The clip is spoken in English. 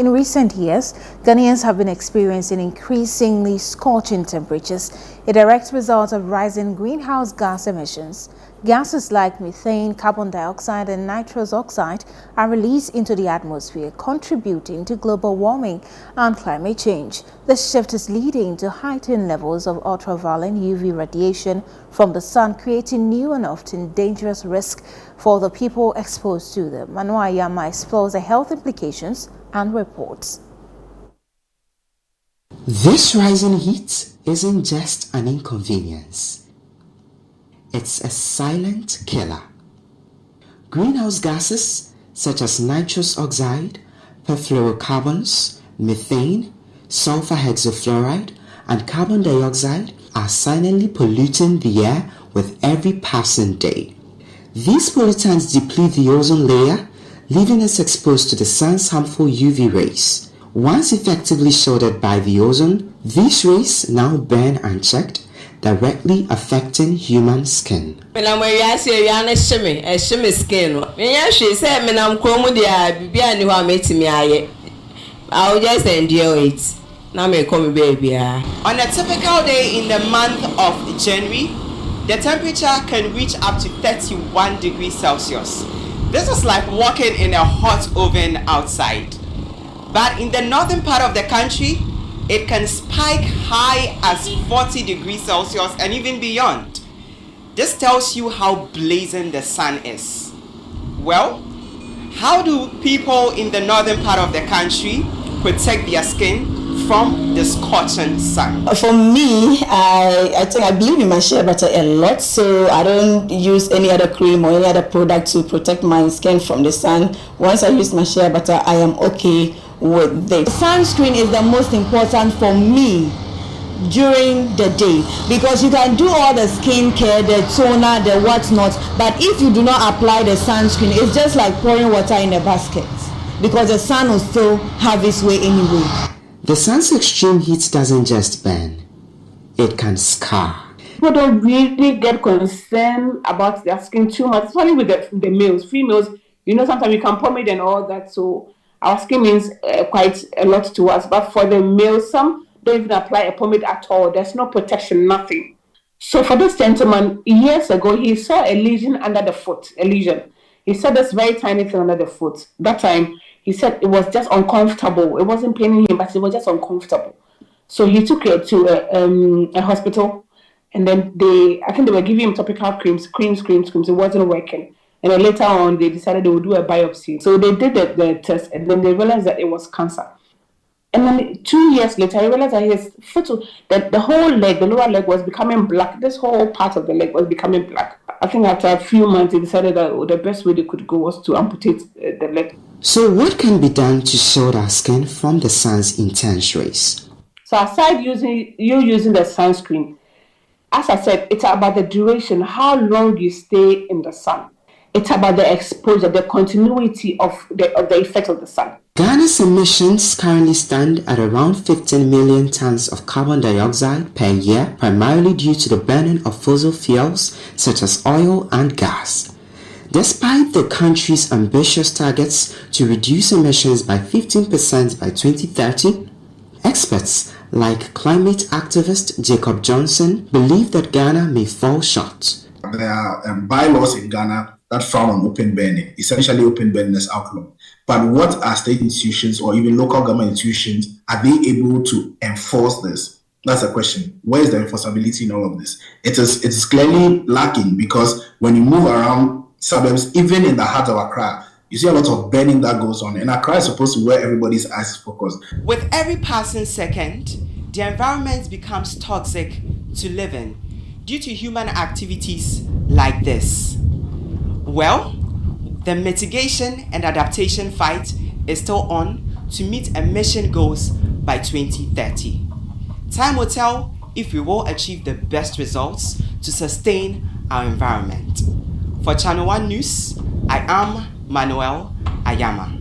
In recent years, Ghanaians have been experiencing increasingly scorching temperatures, a direct result of rising greenhouse gas emissions. Gases like methane, carbon dioxide and nitrous oxide are released into the atmosphere, contributing to global warming and climate change. This shift is leading to heightened levels of ultraviolet UV radiation from the sun, creating new and often dangerous risks for the people exposed to them. Manu Ayama explores the health implications and reports. This rising heat isn't just an inconvenience. It's a silent killer. Greenhouse gases such as nitrous oxide, perfluorocarbons, methane, sulfur hexafluoride, and carbon dioxide are silently polluting the air with every passing day. These pollutants deplete the ozone layer, leaving us exposed to the sun's harmful UV rays. Once effectively shielded by the ozone, these rays now burn unchecked, directly affecting human skin. I will just endure it. Now me come baby. On a typical day in the month of January, the temperature can reach up to 31 degrees Celsius. This is like walking in a hot oven outside. But in the northern part of the country, it can spike high as 40 degrees Celsius and even beyond. This tells you how blazing the sun is. Well, how do people in the northern part of the country protect their skin from the scorching sun? For me, I think I believe in my shea butter a lot, so I don't use any other cream or any other product to protect my skin from the sun. Once I use my shea butter, I am okay with this. Sunscreen is the most important for me during the day, because you can do all the skincare, the toner, the whatnot, but if you do not apply the sunscreen, it's just like pouring water in a basket, because the sun will still have its way anyway. The sun's extreme heat doesn't just burn, it can scar. People don't really get concerned about their skin too much, especially with the males. Females, sometimes we can pomade and all that, so our skin means quite a lot to us. But for the males, some don't even apply a pomade at all. There's no protection, nothing. So for this gentleman, years ago, he saw a lesion under the foot, a lesion. He saw this very tiny thing under the foot. That time, he said it was just uncomfortable. It wasn't paining him, but it was just uncomfortable. So he took it to a hospital, and then I think they were giving him topical creams. It wasn't working. And then later on, they decided they would do a biopsy. So they did the test, and then they realized that it was cancer. And then 2 years later, I realized that his foot, that the whole leg, the lower leg was becoming black. This whole part of the leg was becoming black. I think after a few months, they decided that the best way they could go was to amputate the leg. So what can be done to shield our skin from the sun's intense rays? So aside using the sunscreen, as I said, it's about the duration, how long you stay in the sun. It's about the exposure, the continuity of the effect of the sun. Ghana's emissions currently stand at around 15 million tons of carbon dioxide per year, primarily due to the burning of fossil fuels such as oil and gas. Despite the country's ambitious targets to reduce emissions by 15% by 2030, experts like climate activist Jacob Johnson believe that Ghana may fall short. There are bylaws in Ghana that frown on open burning, essentially open burning is outlawed. But what are state institutions or even local government institutions, are they able to enforce this? That's the question. Where is the enforceability in all of this? It is clearly lacking, because when you move around suburbs, even in the heart of Accra, you see a lot of burning that goes on. And Accra is supposed to be where everybody's eyes is focused. With every passing second, the environment becomes toxic to live in due to human activities like this. Well, the mitigation and adaptation fight is still on to meet emission goals by 2030. Time will tell if we will achieve the best results to sustain our environment. For ChannelOne News, I am Manuel Ayama.